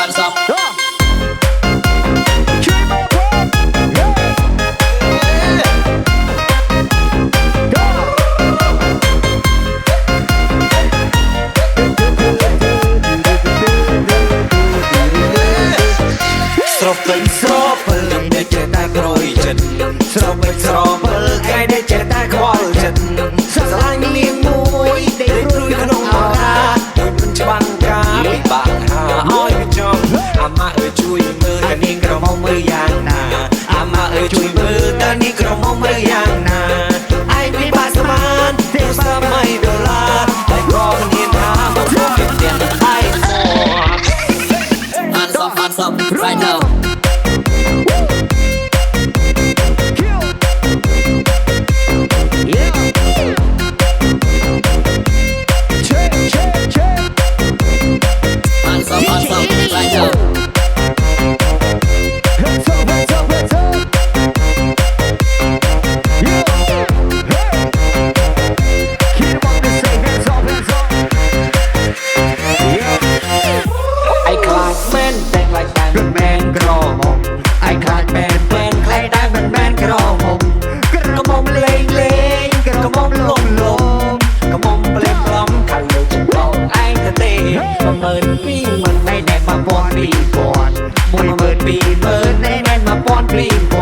hands up. Sropel để chết ta rồi chân sropel cái để chết ta khỏi chân sao lại miếng muối để rui không mò ra đôi bên chân cá bị bạn hà oi cho ama ơi chui mưa ta niên cầu mong mưa giang nà ama ơi chui mưa ta niên cầu mong mưa giang nà ai biết ba sa man theo sa mai đô la ai có mình hiền thà một số tiền ai mua hands up right now. Mình 10,000 ปีเบิร์นให้แม่นมาป้อนกรีน